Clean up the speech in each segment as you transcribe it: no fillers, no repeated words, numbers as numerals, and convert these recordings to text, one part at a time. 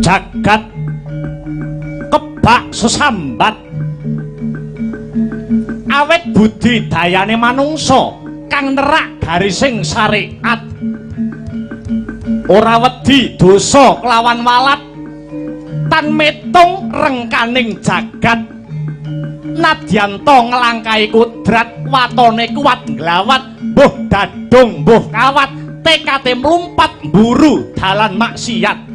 jagat kebak sesambat awet budidayane manungsa kang nerak garising syariat ora wedi dosa kelawan walat tan metung rengkaning jagat nadyanto nglangkai kudrat watone kuat nglawat mbuh dadung mbuh kawat tekate mlumpat mburu dalan maksiat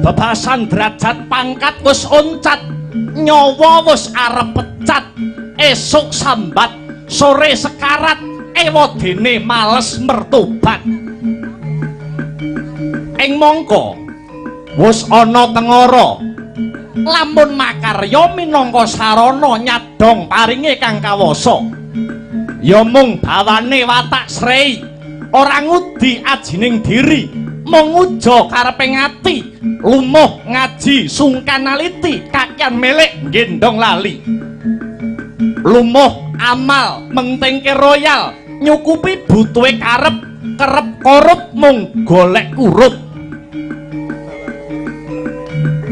bebasan derajat pangkat wis oncat nyawa wis arep pecat esuk sambat sore sekarat ewadene males mertobat ing mangka wis ana tengara lamun makarya minangka sarana nyadong paringe kang kawasa ya mung bawane watak srei ora ngudi ajining diri mung uja kareping ati lumuh ngaji sungkan naliti kakyan melek gendong lali lumuh amal mentingke royal nyukupi butuhe kerep korup mung golek urut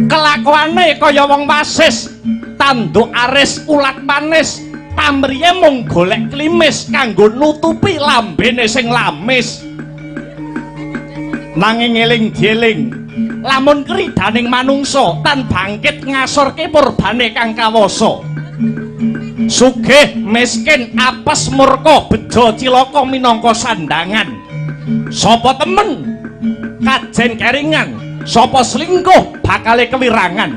kelakuane kaya wong wasis tanduk aris ulat manis pamriye mung golek klimis kanggo nutupi lambene sing lamis nanging eling dieling lamun kridaning manungsa tan bangkit ngasorke purbane kang kawasa sugih miskin apes murka bejo cilaka minangka sandangan sapa temen kajen keringan sapa selingkuh bakale kewirangan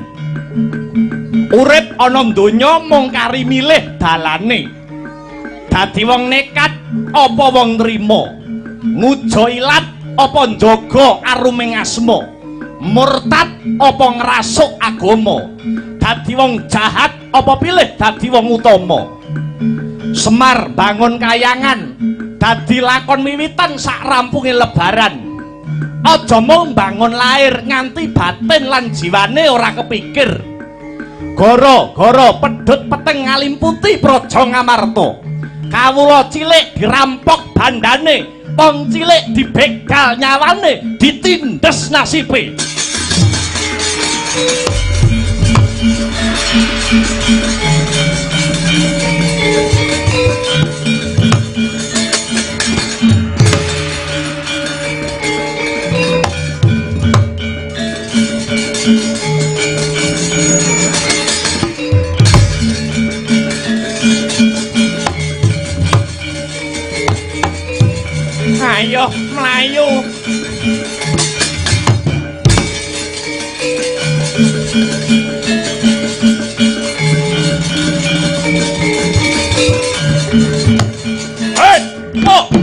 urip ana donya mung kari milih dalane dadi wong nekat apa wong nrimo nguja ilat apa njaga aruming asma murtad apa ngrasuk agama dadi wong jahat apa pilih dadi wong utama Semar bangun kayangan dadi lakon wiwitan sak rampunge lebaran aja mung bangun lair nganti batin lan jiwane ora kepikir gara-gara pedhut peteng ngalimputi praja Ngamarta kawula cilik dirampok bandane wong cilik dibegal nyawane ditindes nasibe ayo melayu po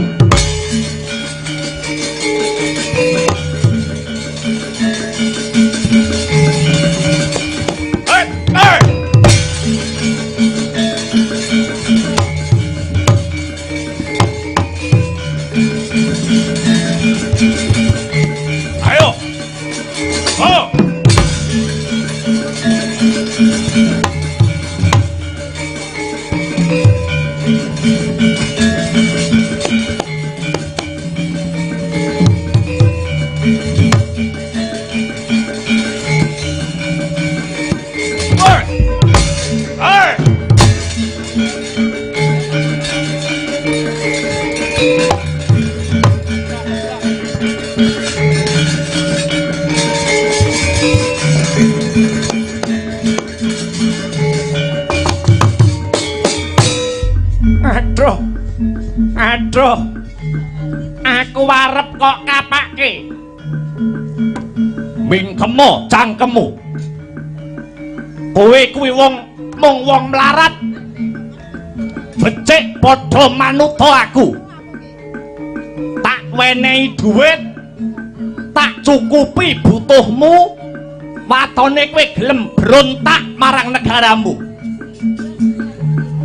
aduh aku arep kok kapake mingkemo cangkemu kowe kuwi mung wong melarat becik padha manuta aku tak wenehi dhuwit tak cukupi butuhmu watone kowe gelem brontak marang negaramu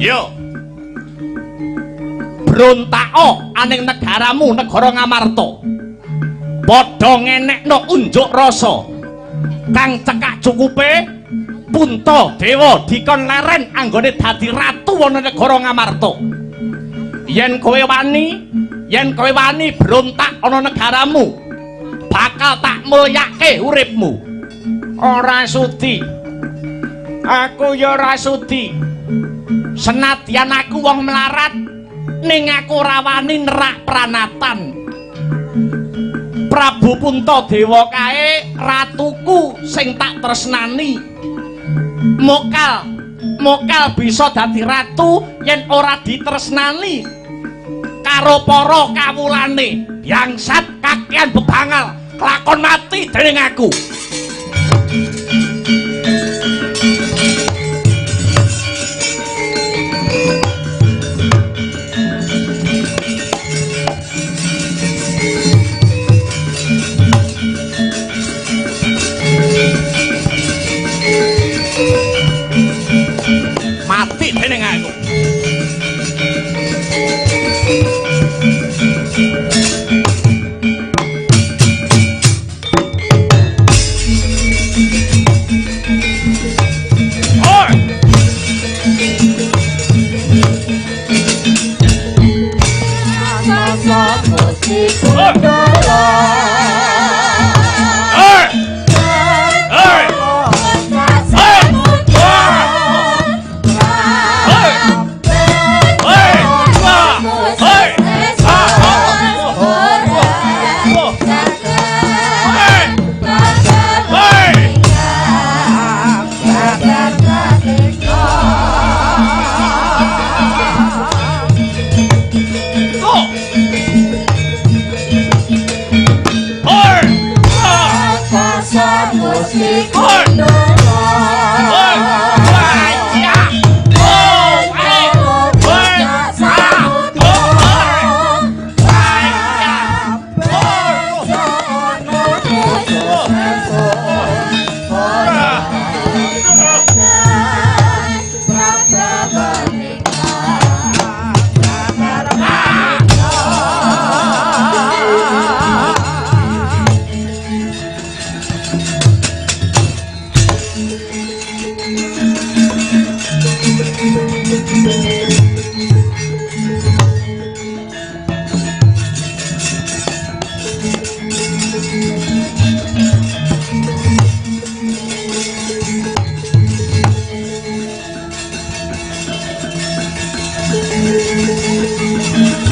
yo berontako aning negaramu negara Ngamarta padha ngenekno unjuk rasa kang cekak cukupe Punta Dewa dikon leren anggone dadi ratu ana negara Ngamarta yen kowe wani berontak ana negaramu bakal tak mulyake uripmu ora sudi aku ya ora sudi senadyan aku wong melarat ning aku rawani nerak pranatan Prabu Puntadewa kae ratuku sing tak tresnani mokal bisa dadi ratu yen ora ditresnani karo para kawulane bangsat kakean bebangal lakon mati dening aku aku.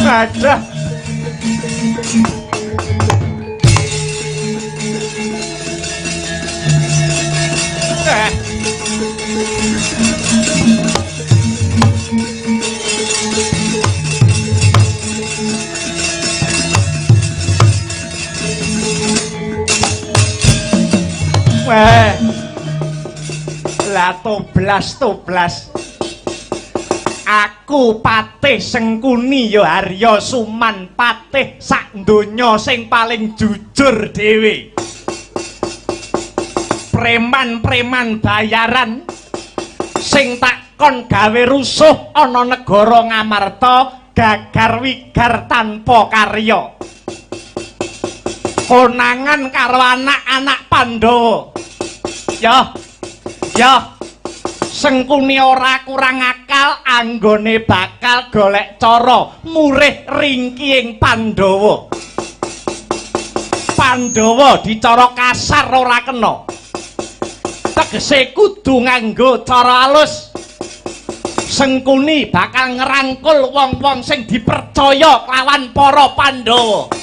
Ada. Lah toblas. Aku patih Sengkuni ya Arya Suman patih sak donya sing paling jujur dhewe. Preman-preman bayaran sing takon gawe rusuh ana negara Ngamarta gagar wigar tanpa karya. Konangan karo anak-anak Pandhawa. Ya. Sengkuni ora kurang akal anggone bakal golek cara murih ringkihing Pandhawa. Pandhawa dicara kasar ora kena. Tegese kudu nganggo cara alus. Sengkuni bakal ngerangkul wong-wong sing dipercaya lawan para Pandhawa.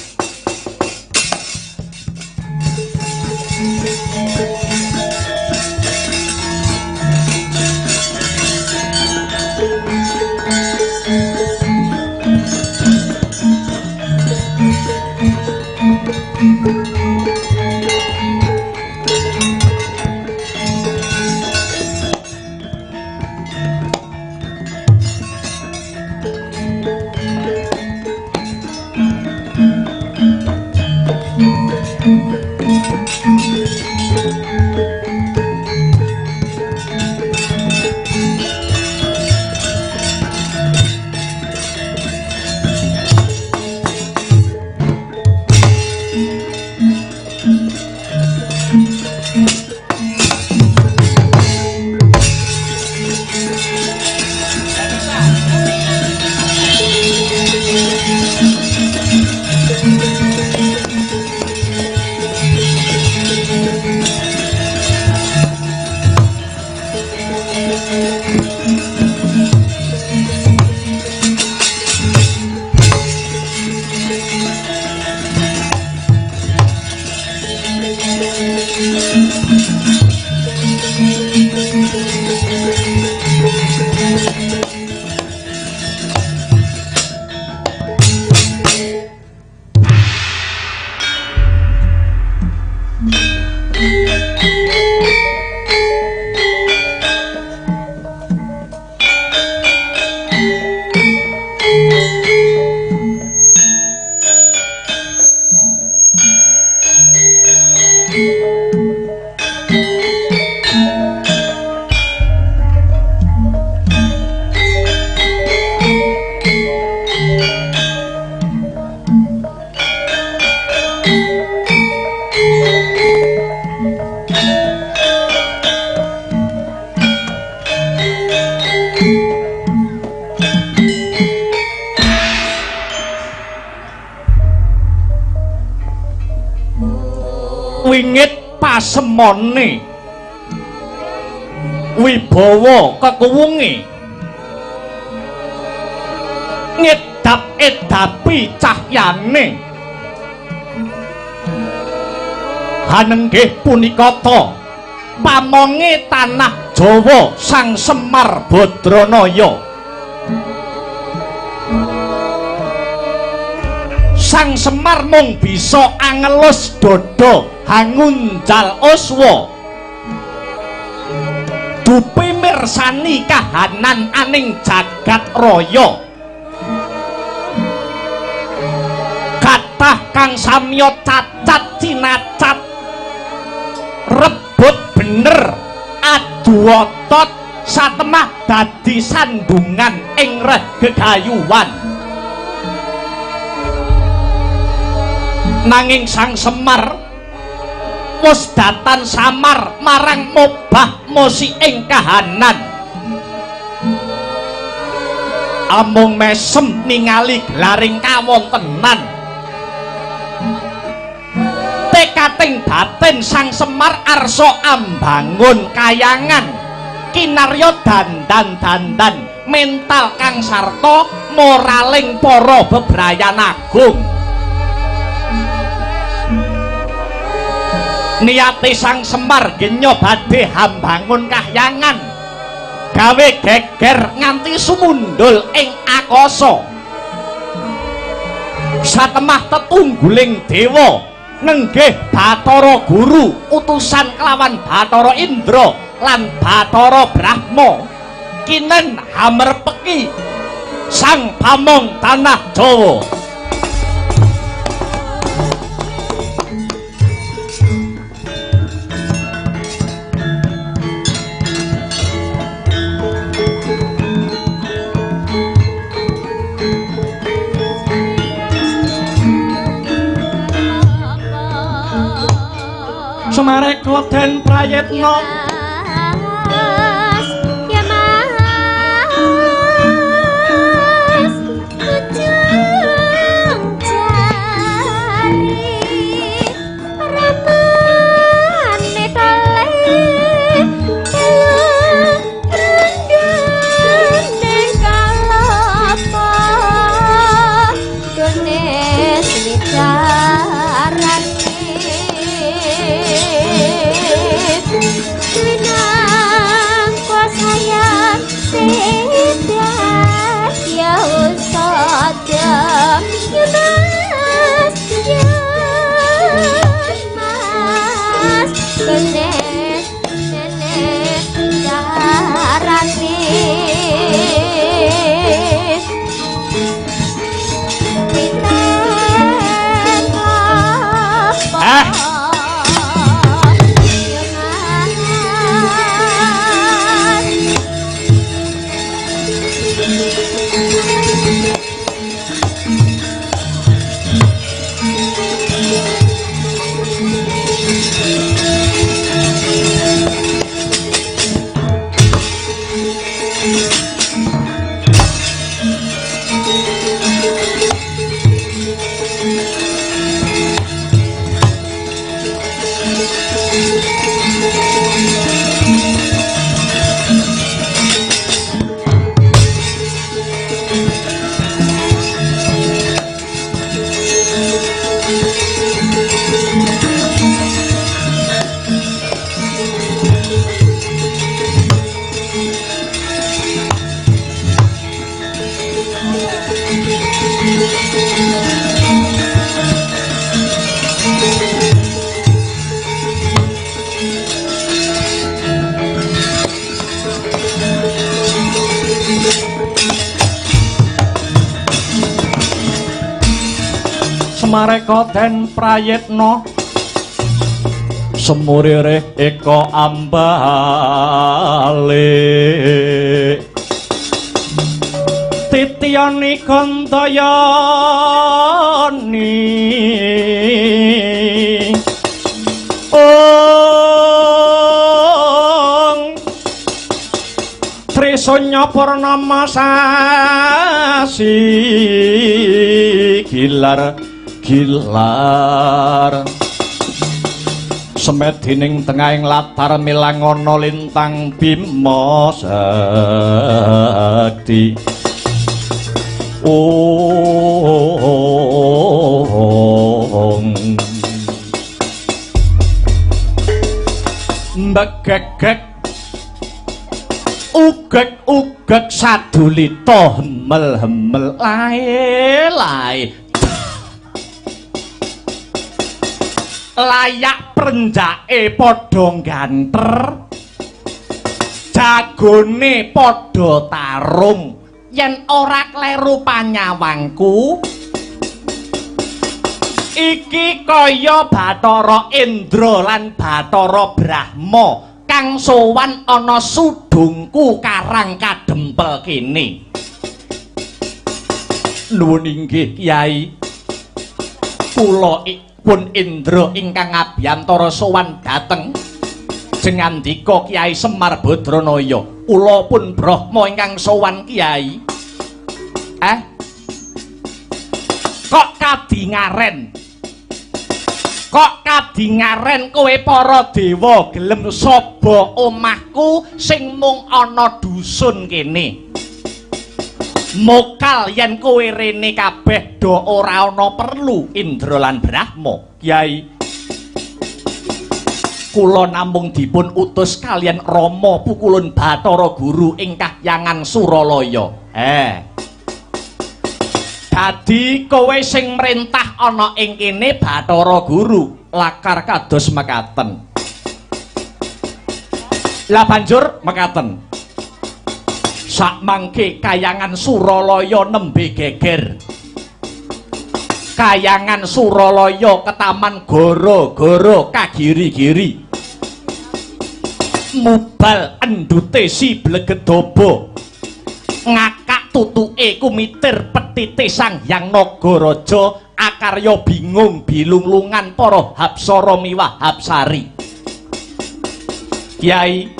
wingit pasemone wibawa kekuwunge ngedap-edapi cahyane hanenggih punika ta pamonge tanah Jawa Sang Semar Badranaya. Sang Semar mung bisa angelus dada hangunjal uswa dupi mirsani kahanan aning jagat raya kathah kang samya cacat cinacat rebut bener adu otot satemah dadi sandungan ing reh gegayuhan. Nanging Sang Semar wis datan samar marang mobah mosi ing kahanan amung mesem ningali glaring kawontenan tekating batin Sang Semar arsa ambangun kayangan kinarya dandan-dandan mental kang sarta moraling para bebrayan agung. Niati Sang Semar genya badhe hambangun kahyangan gawe geger nganti sumundul ing akasa satemah tetungguling dewa nenggih Bathara Guru utusan kelawan Bathara Indra lan Bathara Brahma kinen hamerpeki sang pamong tanah Jawa. Sumareka den prayitna Sumareka den prayitna semurire eka ambale titiyani gandayani Trisanya purnama sasi gilar semedining tengahing latar milangana lintang Bima Sakti mbegegek ugek sadulita hemel lae layak prenjake padha ganter jagone padha tarung yen ora kleru panyawangku iki kaya Bathara Indra lan Bathara Brahma kang sowan ana sudungku karang kadempel kene nuwun inggih Kyai kula pun Indra ingkang abiyantara sowan dhateng jengandika Kyai Semar Badranaya kula pun Brahma ingkang sowan Kyai kok kadingaren kowe para dewa gelem saba omahku sing mung ana dusun kene mokal yen kowe rene kabeh do ora ana perlu Indra lan Brahma Kyai kula namung dipun utus kalian Rama pukulun Bathara Guru ing Kahyangan Suralaya dadi kowe sing mrentah ana ing kene Bathara Guru lakar kados mekaten lah banjur mekaten sakmangke Kahyangan Suralaya nembe geger Kahyangan Suralaya ketaman gara-gara kagiri-giri mubal endute si blegedaba ngakak tutuke kumitir petite Sang Hyang Nagaraja akarya bingung bilunglungan para Hapsara miwah Hapsari Kyai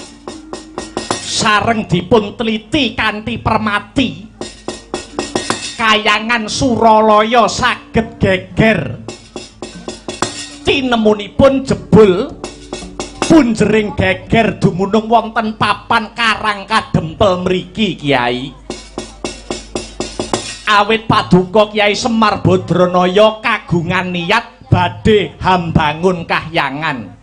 sareng dipun teliti kanthi permati Kahyangan Suralaya saged geger tinemunipun jebul punjering geger dumunung wonten papan karang kadempel mriki Kyai awit paduka Kyai Semar Badranaya kagungan niat badhe hambangun kahyangan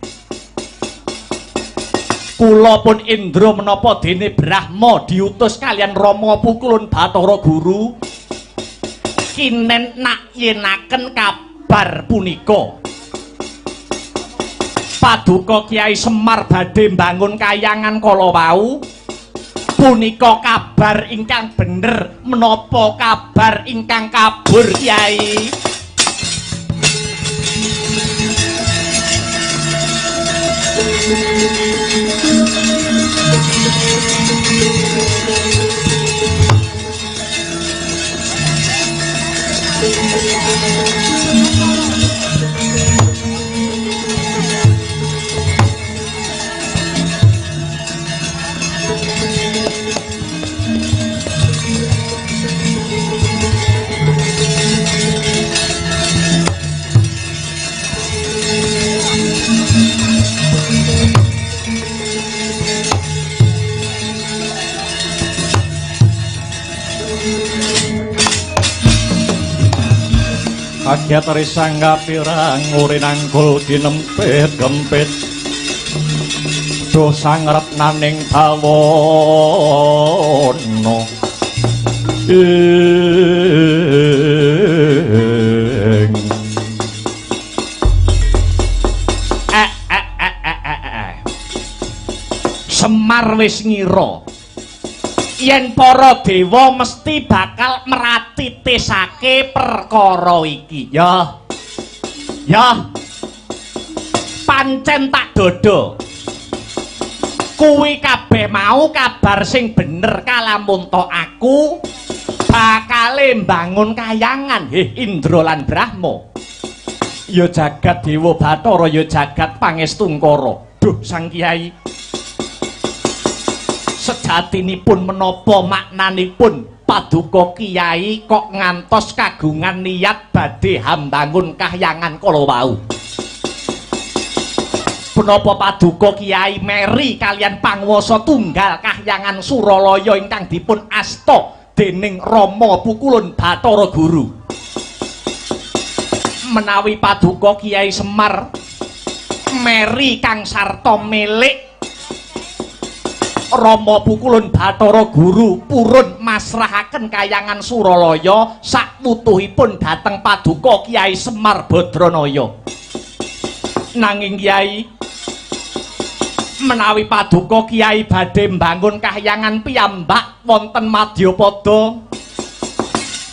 kula pun Indra menapa dene Brahma diutus kalian Rama pukulun Bathara Guru kinen nak yenaken kabar punika paduka Kyai Semar badhe mbangun kahyangan kala wau punika kabar ingkang bener menapa kabar ingkang kabur Kyai Kagiat risang kapirang urinangkul dinempit-gempit dosa ngerep naning bawono Semar wis ngira yen para dewa mesti bakal meratitisake perkara iki ya pancen tak dodo kuwi kabeh mau kabar sing bener kalamun to aku bakale mbangun kahyangan Indra lan Brahma ya jagat dewa Bathara ya jagat pangestungkara duh Sang Kyai sejatinipun menapa maknanipun paduka Kyai kok ngantos kagungan niat badhe hambangun kahyangan kala wau Punapa paduka Kiai Meri kalian panguwasa tunggal Kahyangan Suralaya ingkang dipun asta dening Rama Pukulun Bathara Guru. Menawi paduka Kiai Semar Meri kang sarta milik Rama Pukulun Bathara Guru purun masrahaken Kahyangan Suralaya saputuhipun dhateng paduka Kiai Semar Badranaya. Nanging Kiai, menawi paduka Kiai badhe mbangun kahyangan piyambak wonten Madyapada,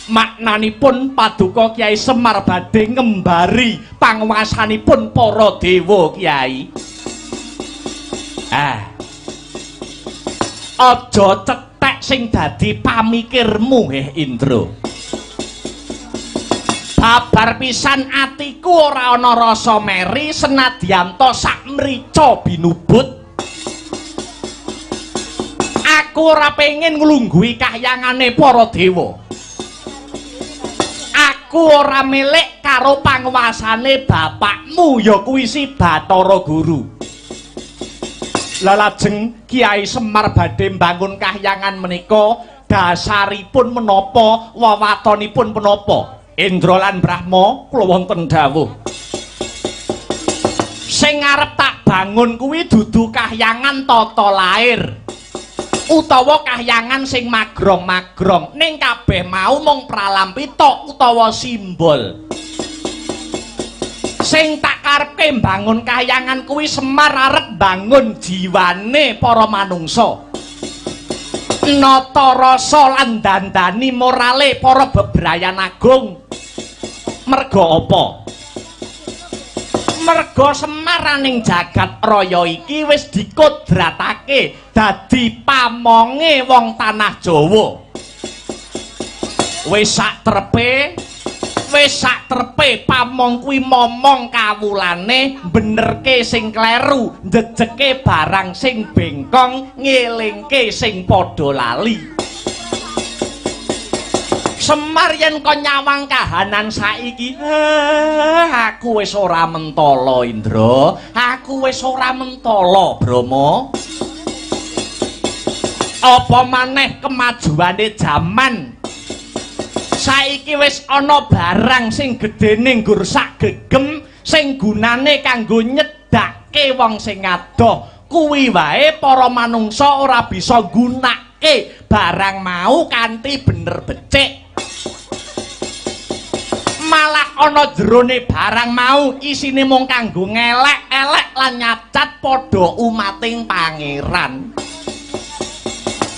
maknanipun paduka Kiai Semar badhe ngembari panguwasanipun para dewa Kiai. Aja cetek sing dadi pamikirmu Indra. Babar pisan atiku ora ana rasa meri senadyan to sak mrica binubut. Aku ora pengin nglungguhi kahyangane para dewa. Aku ora milik karo panguwasane bapakmu ya kuwi si Bathara Guru. Lah lajeng Kiai Semar badhe mbangun kahyangan menika dasaripun menapa, wewatonipun menapa? Indra lan Brahma kula wonten dawuh. Sing arep tak bangun kuwi dudu kahyangan tata lair utawa kahyangan sing magrong-magrong, ning kabeh mau mung pralampi tok utawa simbol. Sing tak karepke mbangun kahyangan kuwi Semar arep bangun jiwane para manungsa. Nata rasa lan dandani morale para bebrayan agung. Merga apa? Merga Semaraning jagat raya iki wis dikodratake dadi pamonge wong tanah Jawa. Wis sak trepe pamong kuwi momong kawulane, benerke sing kleru, njejeke barang sing bengkong, ngelingke sing padha lali. Semar yen kok nyawang kahanan saiki, aku wis ora mentala Indra, aku wis ora mentala Brama. Apa maneh kemajuane jaman, saiki wis ana barang sing gedene nggur sak gegem sing gunane kanggo nyedake wong sing adoh. Kuwi wae para manungsa ora bisa gunake barang mau kanthi bener becik. Malah ana jerone barang mau isine mung kanggo ngelek-elek lan nyacat padha umating pangeran.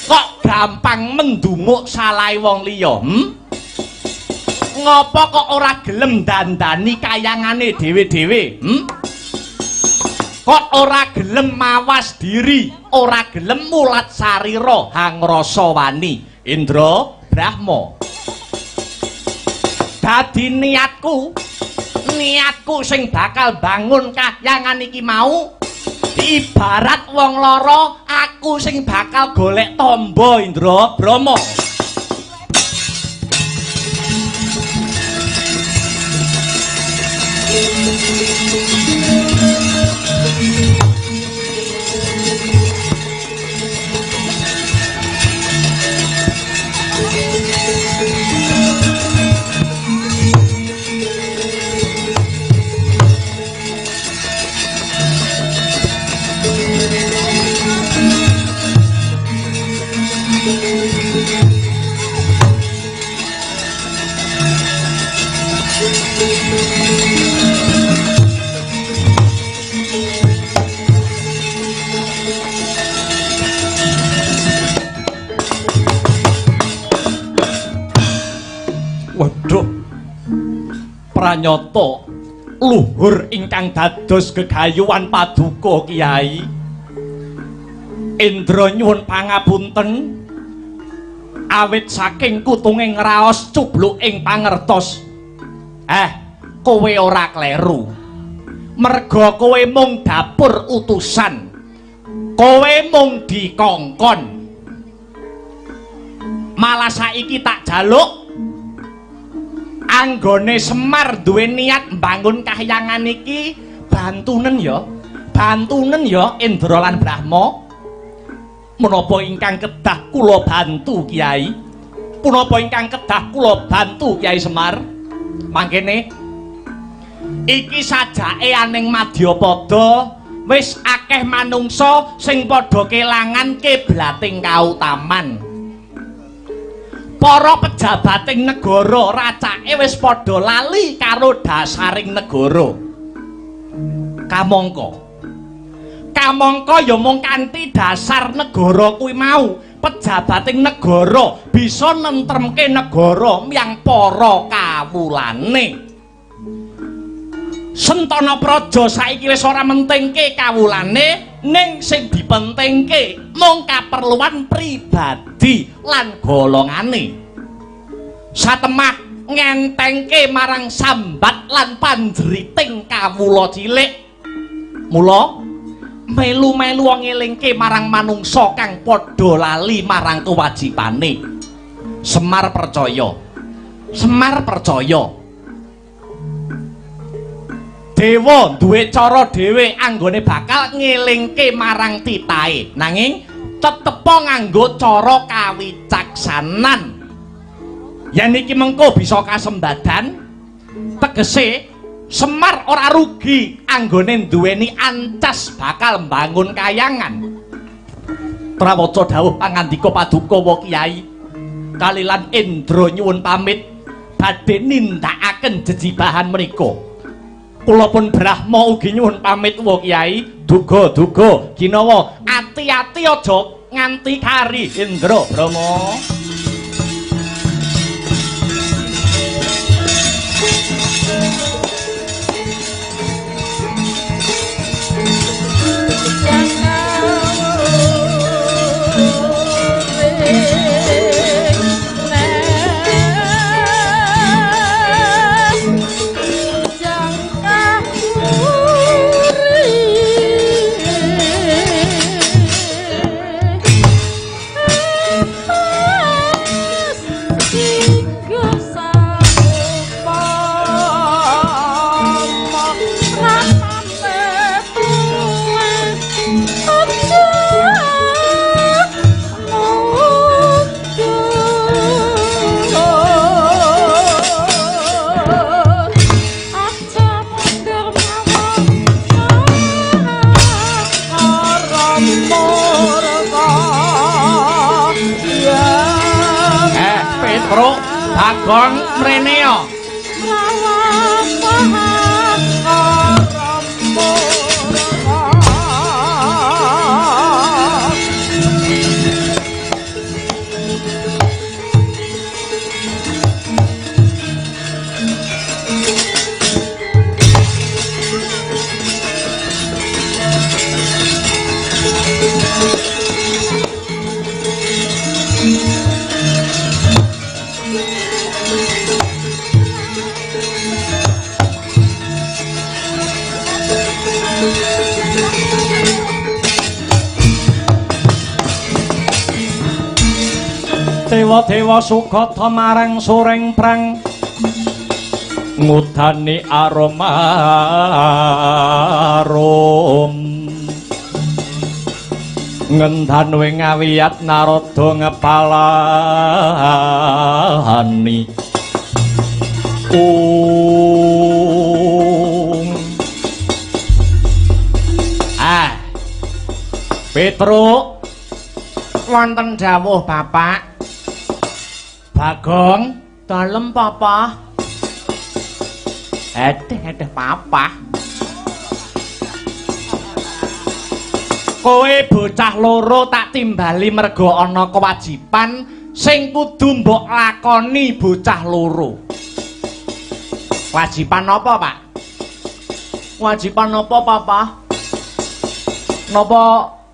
Kok gampang mendumuk salahe wong liya? Ngopo kok ora gelem dandani kayangane dhewe-dhewe? Kok ora gelem mawas diri, ora gelem mulat sarira hangrasa wani? Indra, Brahma. Dadi niatku sing bakal bangun kahyangan iki mau ibarat wong lara, aku sing bakal golek tamba Indra, Brahma. Waduh, pranyata luhur ingkang dados gegayuhan paduka Kiai. Indra nyuwun pangapunten awit saking kutunging raos cubluking pangertos. Kowe ora kleru. Merga kowe mung dapur utusan. Kowe mung dikongkon. Malah saiki tak jaluk anggone Semar duwe niat mbangun kahyangan iki bantunen ya. bantunen ya Indra lan Brahma. Menapa ingkang kedah kula bantu Kyai? Punapa ingkang kedah kula bantu Kyai Semar? Mangkene iki sajake aning Madyapada wis akeh manungsa sing padha kelangan kiblating kautaman. Para pejabating negara racake wis padha lali karo dasaring negara. Kamangka ya mung kanthi dasar negara kuwi mau pejabating negara bisa nentremke negara miyang para kawulane. Sentana Praja saiki wis ora mentingke kawulane ning sing dipentingke mung kaperluan pribadi lan golongane. Satemah ngentengke marang sambat lan panjriting kawula cilik. Mula melu-melu ngelingke marang manungsa kang padha lali marang kewajibane. Semar percaya. Dewa duwe cara dhewe anggone bakal ngelingke marang titahe. Nanging tetepa nganggo cara kawicaksanan. Yen iki mengko bisa kasembadan, tegese Semar ora rugi anggone duweni ancas bakal mbangun kayangan. Prawaca dawuh pangandika paduka wa Kyai. Kalilan Indra nyuwun pamit badhe nindakaken jejibahan menika. Kula pun Brahma ugi nyuwun pamit wa Kyai. Duga-duga ginawa ati-ati aja nganti kari Indra Brahma. Bagong mrene yo. Dewa-dewa sugata marang soring prang ngudani arom ngendan wing ngawiyat Narada ngepalani Petruk wonten dawuh Bapak. Bagong, dalem papa. Edeh papa. Kowe bocah loro tak timbali mergo ana kewajiban sing kudu mbok lakoni bocah loro. Kewajiban apa, Pak? Kewajiban apa, Papa? Napa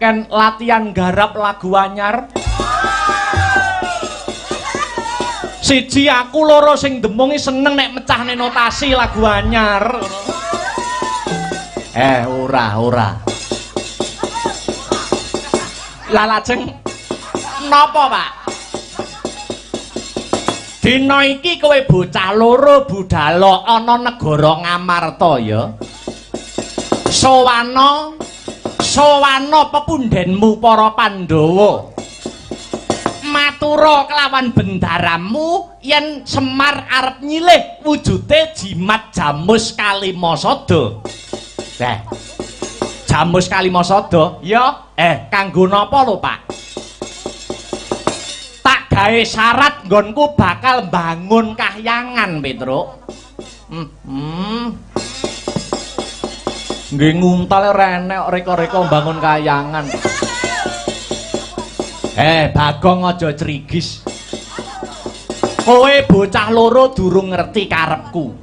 ken latihan garap lagu anyar? Siji aku loro sing demungi seneng nek mecahne notasi lagu anyar. Ora. Lah lajeng napa, Pak? Dina iki kowe bocah loro budhal ana negara Ngamarta ya. Sawana sawana pepundhenmu para Pandhawa. Matura kelawan bendaramu yen Semar arep nyilih wujude jimat Jamus Kalimasada. Jamus Kalimasada ya kanggo napa lho Pak? Tak gawe syarat nggonku bakal bangun kahyangan Petruk. Nggih nguntal renek reka-reka bangun kahyangan. Bagong aja crigis. Kowe bocah loro durung ngerti karepku.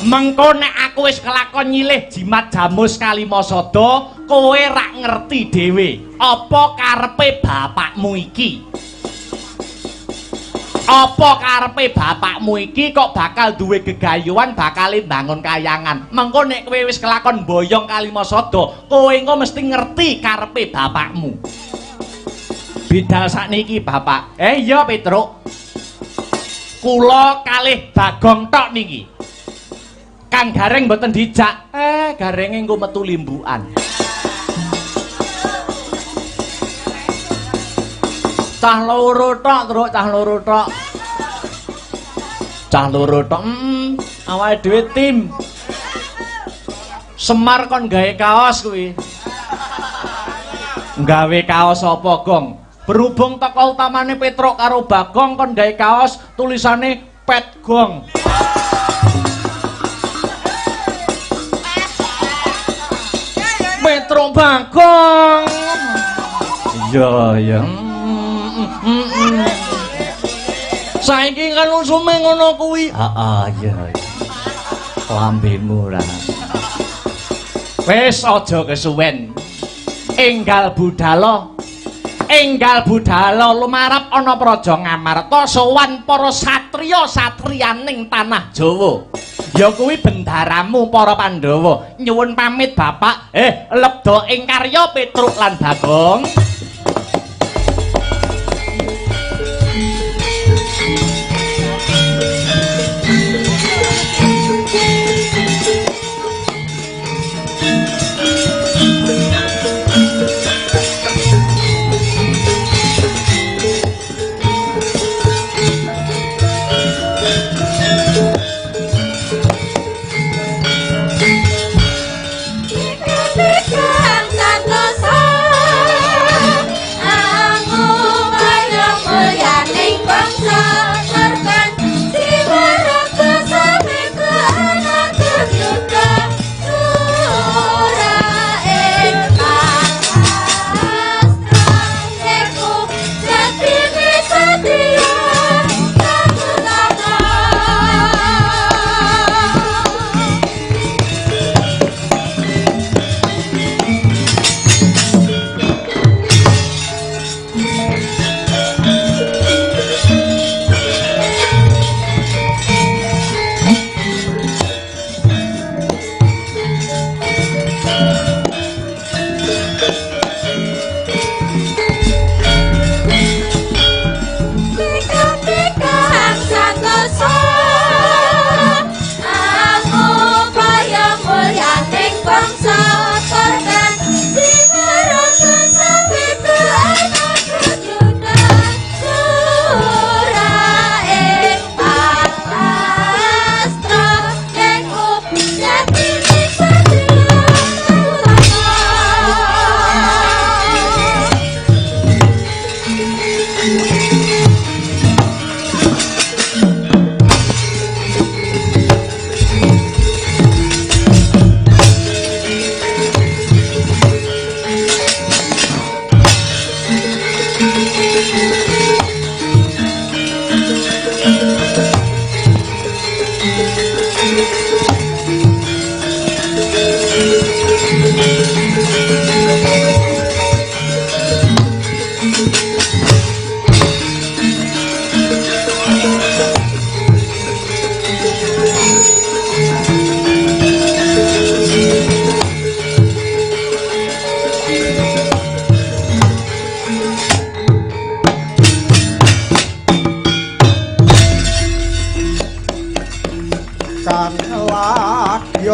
Mengko nek aku wis kelakon nyilih jimat Jamus Kalimasada, kowe rak ngerti dhewe apa karepe bapakmu iki. Apa karepe bapakmu iki kok bakal duwe gegayuhan bakale bangun kahyangan. Mengko nek kowe wis kelakon boyong Kalimasada, kowe engko mesti ngerti karepe bapakmu. Bidal sakniki Bapak. Iya Petruk. Kula kalih Bagong tok niki. Kang Gareng mboten dijak. Garenge engko metu limbukan. Cah loro tok, Truk, cah loro tok. Cah loro tok. Awake dhewe tim. Semar kon gawe kaos kuwi. Gawe kaos apa, Gong? Berhubung tokoh utamane Petruk karo Bagong kon gawe kaos tulisane Pet Gong. Petruk Bagong. Iya. Saiki kan usume ngono kuwi. Iya. Lambemu ra. Wis aja kesuwen. Enggal budala lumarap ana praja Ngamarta sowan para satriya-satriyaning tanah Jawa. Ya kuwi bendaramu para Pandhawa. Nyuwun pamit Bapak. Lebda ing karya Petruk lan Bagong.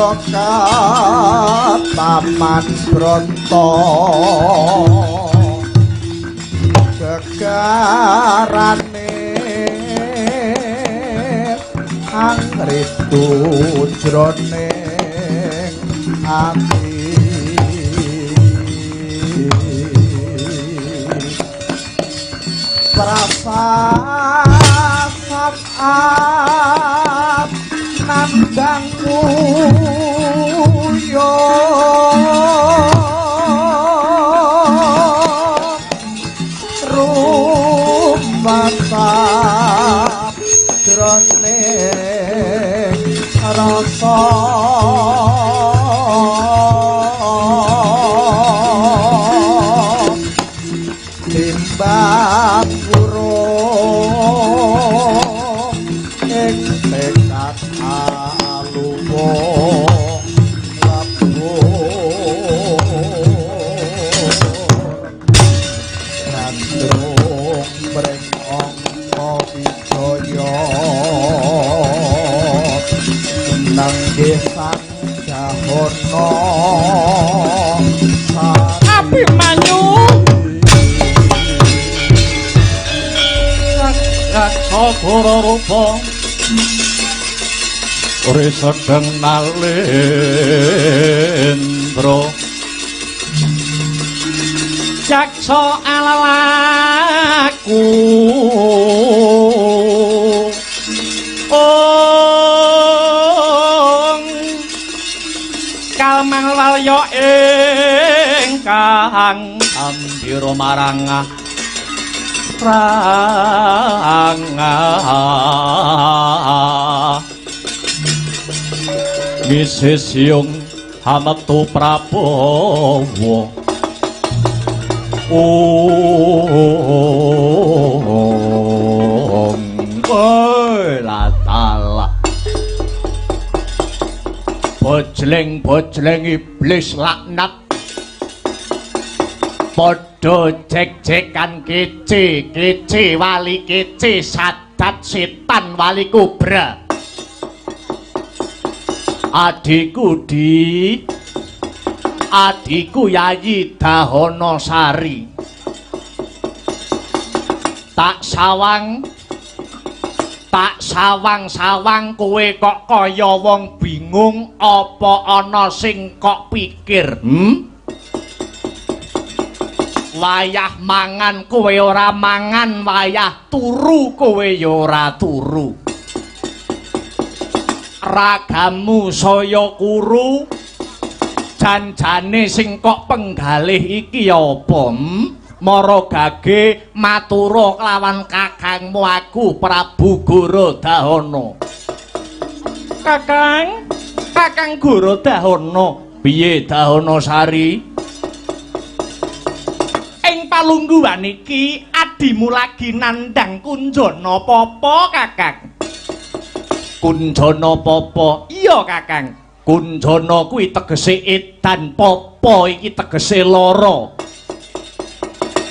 broka taman bronto gegarane angritu jroning ati prasasat nandang yo rumatap jroning rasa timbang burung ing tekad aluwung gandrung brengong wijaya nanggih sang Dahono Abimanyu Sakara rupa ora sedeng nalendra jaksa alalaku kalmang walya ingkang ambira marang Misesyung hametu Prabowo latala bojleng iblis laknat padha jek-jekan kece wali kece sadat setan wali kobra adikku Yayi Dahono Sari tak sawang kowe kok kaya wong bingung apa ana sing kok pikir wayah mangan kowe ora mangan wayah turu kowe ya ora turu ragamu saya kuru janjane sing kok penggalih iki apa mara gage matura kelawan kakangmu aku Prabu Gorodahana kakang Gorodahana piye Dahana Sari ing palungguhan iki adimu lagi nandhang kunjana apa kakang kunjana apa iya kakang kunjana kuwi tegese edan popo iki tegese lara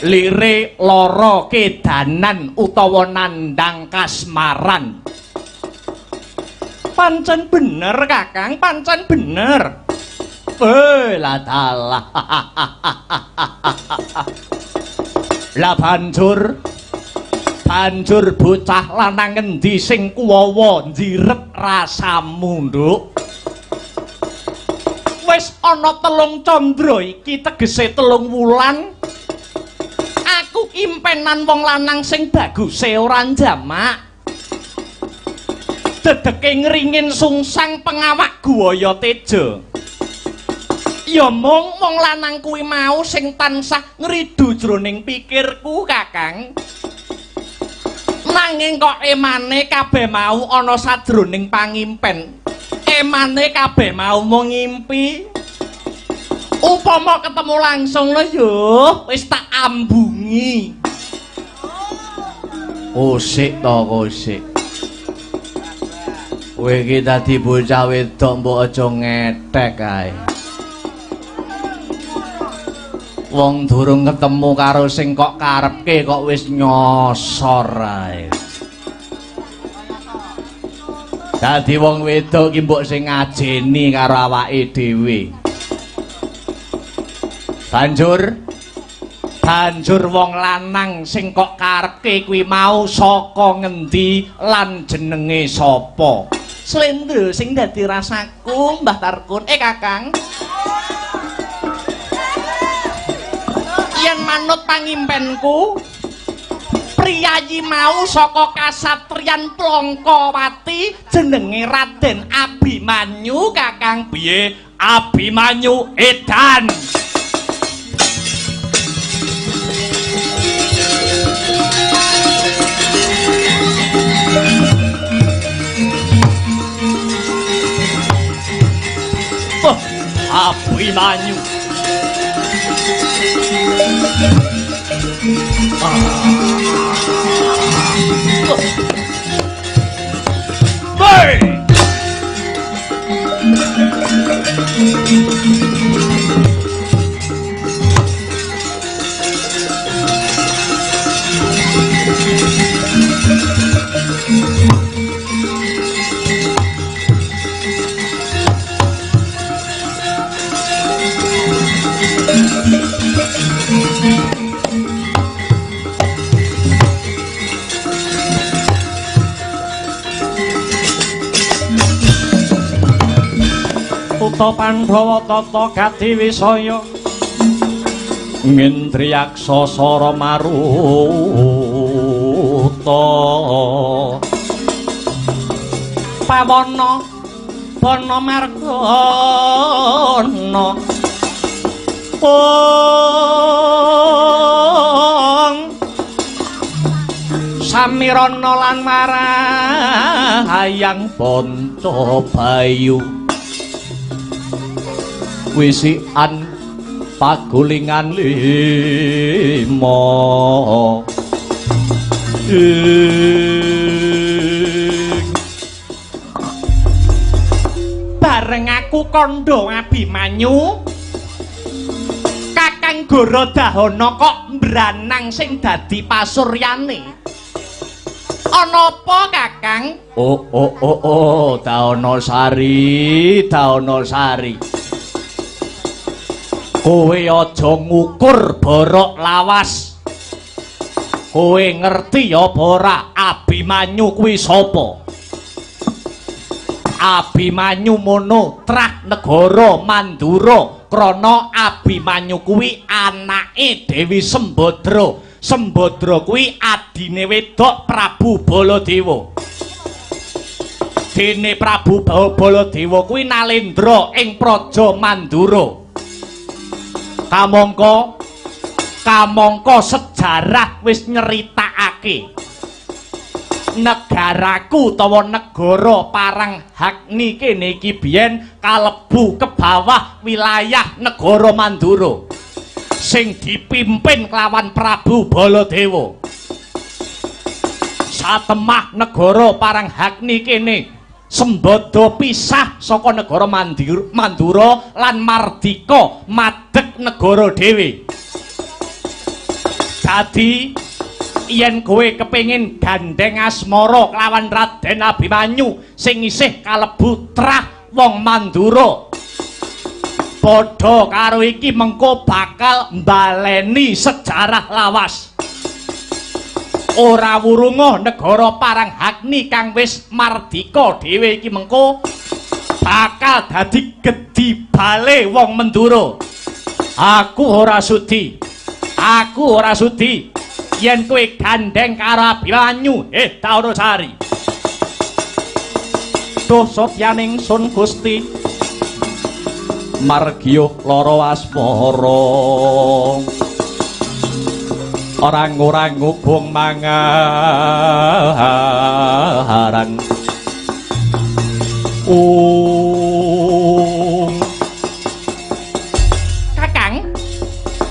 lire lara kedanan utawa nandang kasmaran pancen bener kakang pancen bener lah dalah lah banjur bocah lanang endi sing kuwawa njiret rasamu nduk wis ana 3 candra iki tegese 3 wulan aku impenan wong lanang sing baguse ora jamak dedeke ngringin sungsang pengawak guwaya teja ya mung wong lanang kuwi mau sing tansah ngridu jroning pikirku kakang nanging kok emane kabeh mau ana sajroning pangimpen emane kabeh mau ngimpi upama ketemu langsung lho yo wis tak ambungi osik to osik kowe iki dadi bocah wedok mbok aja ngetek kae wong durung ketemu karo sing kok karepke kok wis nyosor ae Dadi wong wedok ki mbok sing ngajeni karo awake dhewe. Banjur wong lanang sing kok karepke kuwi mau saka ngendi lan jenenge sapa? Slendra sing dadi rasaku, Mbah Tarkun. Kakang. Yen manut pangimpenku, priyayi mau saka kasatriyan Plongkowati jenenge Raden Abimanyu, Kakang. Piye? Abimanyu edan. Abimanyu. Hey! Uta Pandhawa tata gati wisaya ngendriyaksa sara maruta pawana bana margana samirana lan marahayang Ponco Bayu wisikan pagulingan 5 bareng aku kandha Abimanyu Kakang Gorodahana kok mbranang sing dadi pasuryane ana apa Kakang? Daana Sari kowe aja ngukur borok lawas. Kowe ngerti apa ora Abimanyu kuwi sapa? Abimanyu mono trah negara Mandura krana Abimanyu kuwi anake Dewi Sembadra. Sembadra kuwi adine wedok Prabu Baladewa. Dene Prabu Baladewa kuwi Nalendra ing Praja Mandura. Kamangka sejarah wis nyeritakake negaraku utawa negara Paranghagni kene iki biyen kalebu ke bawah wilayah negara Mandura sing dipimpin kelawan Prabu Baladewa. Satemah negara Paranghagni kene Sembada pisah saka negara Mandura lan mardika madeg negara dhewe. Dadi yen kowe kepengin gandeng asmara kelawan Raden Abimanyu sing isih kalebu trah wong Mandura, padha karo iki mengko bakal mbaleni sejarah lawas. Ora wurunga negara Paranghagni kang wis mardika dhewe iki mengko bakal dadi gedhi bale wong Mandura. Aku ora sudi yen kowe gandeng karo Abimanyu Daana Sari. Duh sotyaning sun Gusti margiya lara asmara orang-orang ngubung mangaharan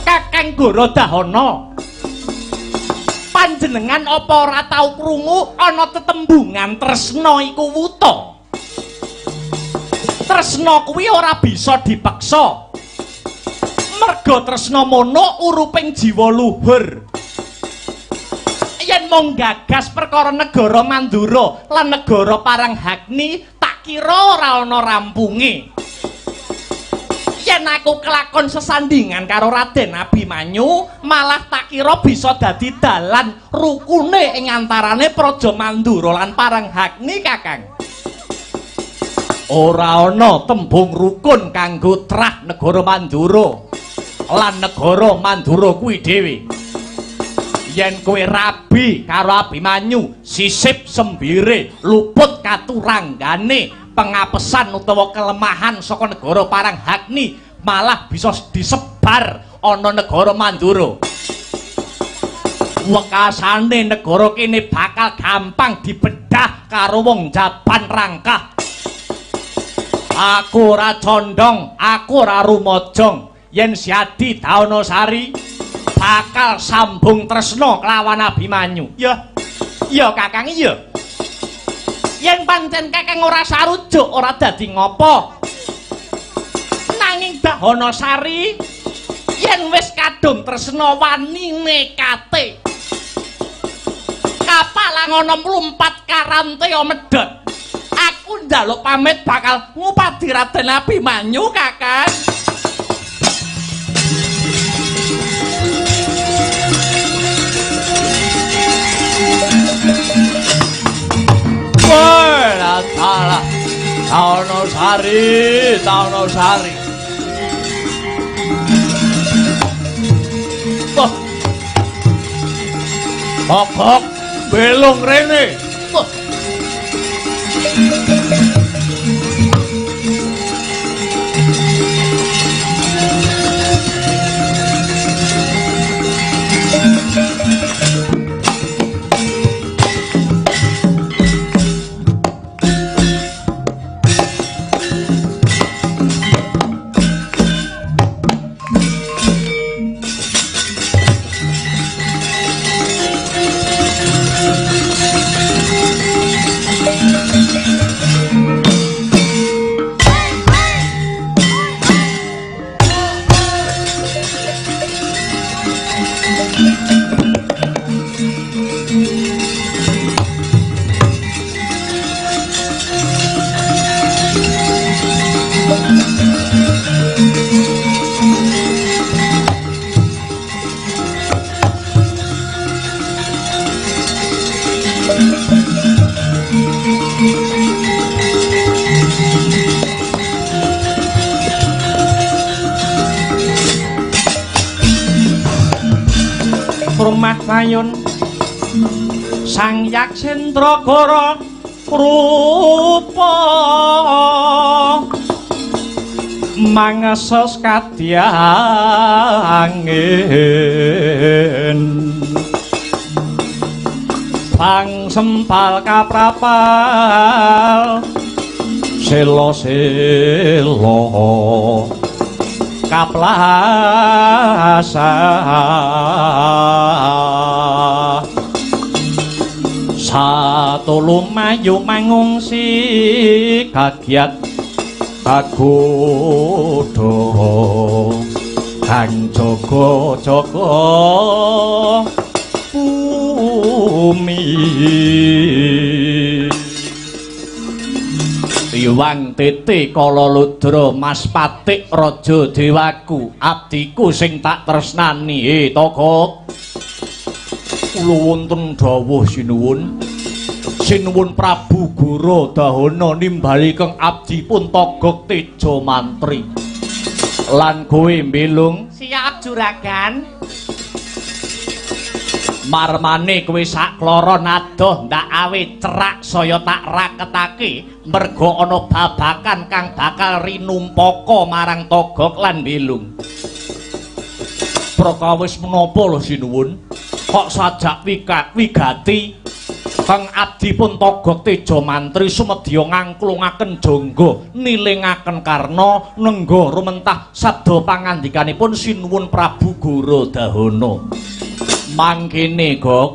Kakang Gorodahana, panjenengan apa ora tau krungu ana tetembungan tresna iku wuta? Tresna kuwi ora bisa dipeksa, merga tresna mono uruping jiwa luhur. Yen mung gagas perkara negara Mandura lan negara Paranghagni tak kira ora ana rampunge. Yen aku kelakon sesandingan karo Raden Abimanyu, malah tak kira bisa dadi dalan rukune ing antarane Praja Mandura lan Paranghagni, Kakang. Ora ana tembung rukun kanggo trah negara Mandura lan negara Mandura kuwi dhewe. Yen kowe rabi karo Abimanyu, sisip sembire, luput katuranggane, pengapesan utawa kelemahan saka negara Paranghagni malah bisa disebar ana negara Mandura. Wekasane negara kene bakal gampang dibedah karo wong jaban rangkah. Aku ora condong, aku ora rumojong yen Siadi Daonosari bakal sambung tresna kelawan Abimanyu. Ya Kakang, iya. Yen pancen Kakang ora sarujuk ora dadi ngopo. Nanging Daonosari yen wis kadung tresna wani nekate. Kapalang ana mlumpat karante medhot. Aku njaluk pamit bakal ngupadi Raden Abimanyu, Kakang. Wah, salah. Daonosari. Wah. Pokok belung rene. Wah. Rumah Layun Sang Yaksendragara rupa mangesos kadyangin pang sempal kaprapal selo-selo kaplasa satu lumayu mangungsi kagiat kagodo kang jaga-jaga bumi Iwang Titi Kala Ludra Mas Patik Raja Dewaku abdiku sing tak tresnani Togo kula wonten dawuh sinuwun Prabu Gorodahana nimbali keng abdipun Togog Teja Mantri lan kowe mbelung siap juragan marmane kowe sak kloron adoh ndak awe cerak saya tak raketake merga ana babakan kang bakal rinumpaka marang Togog lan Belung. Prakawis menapa lho sinuwun? Kok sajak wigati kang abdipun Togog Teja Mantri sumedya ngangklungaken jangga nilingaken karna nengga rumentah sabda pangandikanipun sinuwun Prabu Gorodahana. Mangkene Gok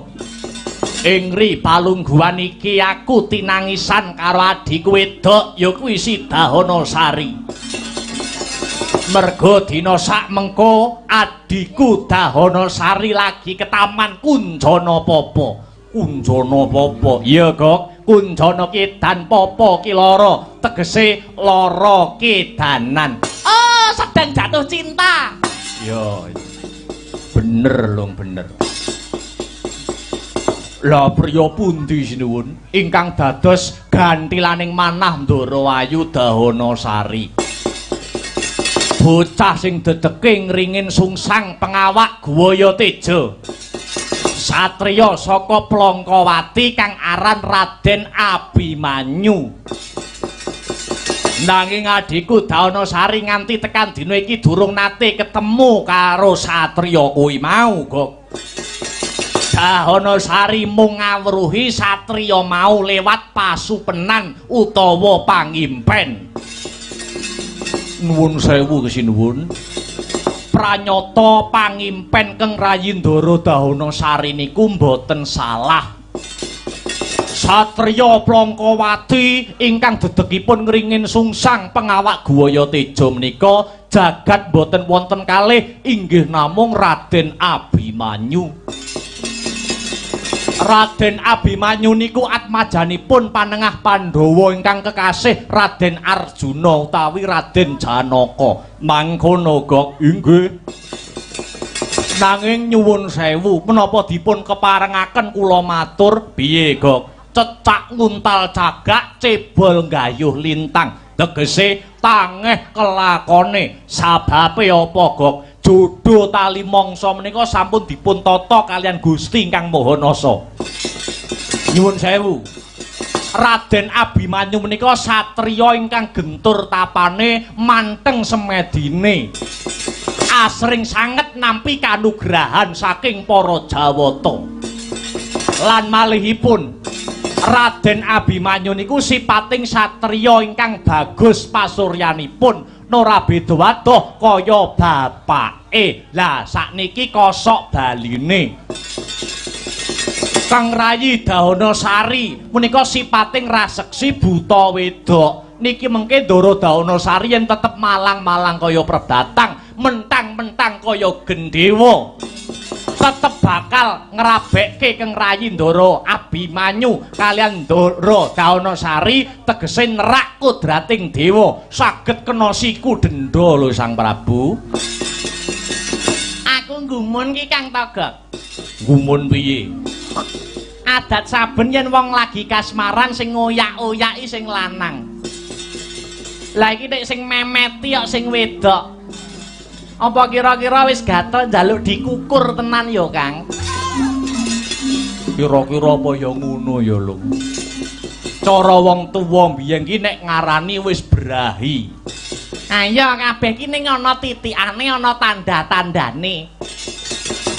ing palungguhan iki aku tinangisan karo adhiku wedok ya kuwi si Dahanasari. Merga dina sak mengko adhiku Dahanasari lagi ke Taman Kunjana Papa Kunjana Papa. Iya, Gok. Kunjana Kedan Papa ki lara, tegese lara kedanan. Oh, sedang jatuh cinta. Ya. Bener, Long, bener. Lah priya pundi sinuwun ingkang dados gantilaning manah Ndara Ayu Dahanasari? Bocah sing dedeke ngringin sungsang pengawak Guwaya Teja. Satriya saka Plangkawati kang aran Raden Abimanyu. Nanging adhiku Dahanasari nganti tekan dina iki durung nate ketemu karo satriya kuwi mau, Gok. Dahanasari mung ngawruhi satriya mau lewat pasupenan utawa pangimpen. Nuwun sewu kesinuwun. Pranyata pangimpen Keng Rayindara Dahanasari niku mboten salah. Satriya Plangkawati ingkang dedekipun ngringin sungsang pengawak Guwaya Teja menika jagat boten wonten kalih inggih namung Raden Abimanyu. Raden Abimanyu niku atmajanipun panengah Pandhawa ingkang kekasih Raden Arjuna utawi Raden Janaka. Mangkono, Gok. Inggih. Nanging nyuwun sewu, menapa dipun keparengaken kula matur piye, Gok? Cecak nguntal cagak cebol gayuh lintang. Tegese tangeh kelakone. Sababe apa, Gok? Jodho tali mangsa menika sampun dipun tata kalian Gusti ingkang Maha Nasa. Nyuwun sewu. Raden Abimanyu menika satriya ingkang gentur tapane, manteng semedine. Asring sanget nampi kanugrahan saking para Jawata. Lan malihipun Raden Abimanyu niku sipating satriya ingkang bagus pasuryanipun. Ora beda wadoh kaya bapake. Lah sakniki kosok baline. Kang Rayi Dahanasari menika sipating raseksi buta wedok. Niki mengke Ndara Dahanasari yen tetep malang-malang kaya perbatang, mentang-mentang kaya gendhewa. Tetep bakal ngrabekke Kang Rayindara Abimanyu kalian Ndara Dahanasari tegese nerak kodrating dewa saged kena siku denda lho Sang Prabu. Aku nggumun ki Kang Togok. Nggumun piye? Adat saben yen wong lagi kasmaran sing ngoyak-oyaki sing lanang. Lah iki nek sing memeti kok sing wedok. Apa kira-kira wis gatel njaluk dikukur tenan ya, Kang? Kira-kira apa ya ngono ya, Lung. Cara wong tuwa biyen ki nek ngarani wis brahi. Ayo kabeh ki ning ana titikane, ana tanda-tandane.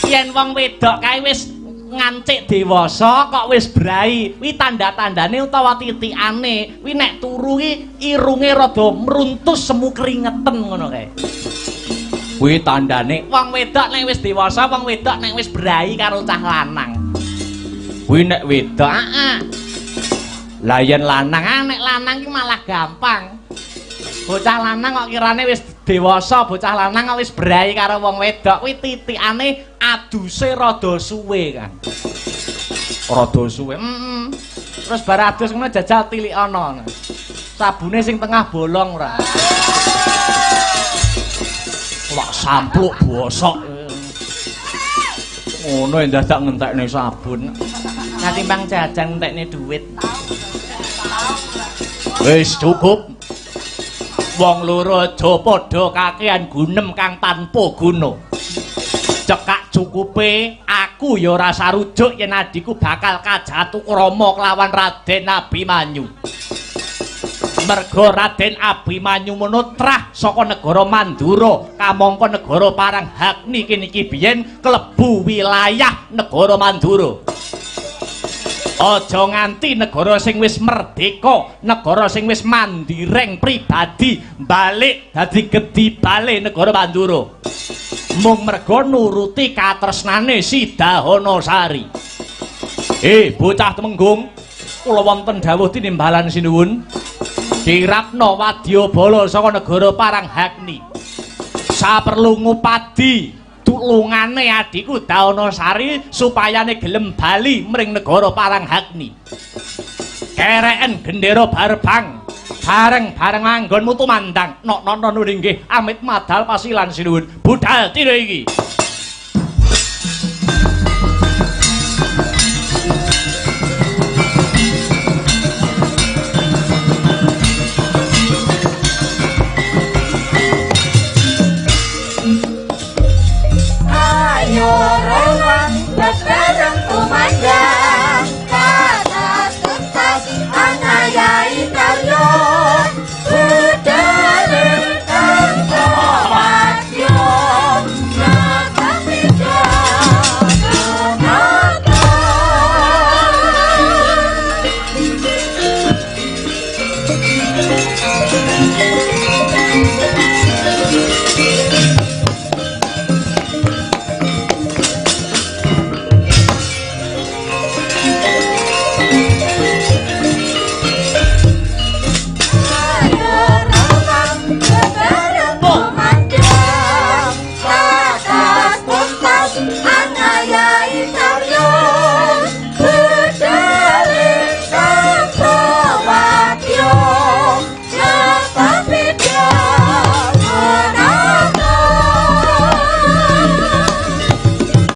Yen wong wedok kae wis ngancik dewasa kok wis brahi, kuwi tanda-tandane utawa titikane. Kuwi nek turu ki irunge rada mruntus semu kringeten ngono kae. Kuwi tandane wong wedok nek wis dewasa, wong wedok nek wis brahi karo cah lanang. Kuwi nek wedok, heeh. Lah yen lanang, nek lanang ki malah gampang. Bocah lanang kok kirane wis dewasa, bocah lanang kok wis brahi karo wong wedok, kuwi titikane aduse rada suwe, Kang. Rada suwe. Terus bar adus ngono jajal tilik ana. Sabune sing tengah bolong ora. Wak sampluk bosok. Ngono yang dadak ngentekne sabun. Katimbang jajan ngentekne dhuwit. Wis cukup. Wong loro aja padha kakehan gunem kang tanpa guna. Cekak cukupe, aku ya ora sarujuk yen adhiku bakal kajatu krama kelawan Raden Abimanyu. Merga Raden Abimanyu menutrah saka negara Mandura, kamangka negara Paranghagni kene iki biyen klebu wilayah negara Mandura. Aja nganti negara sing wis merdeka, negara sing wis mandireng pribadi balik dadi gedhi bale negara Mandura. Mung merga nuruti katresnane si Dahanasari. Bocah Temenggung, kula wonten dawuh tinimbalan sinuwun. Dirapna wadyabala saka negara Paranghagni. Saperlu ngupadi lungane adikku Daonasari supayane gelem bali mring negara Paranghagni. Kereken gendera Barbang bareng-bareng anggonmu tumandang nok-nok nggih amit madal pasilan sinuwun budal tira iki.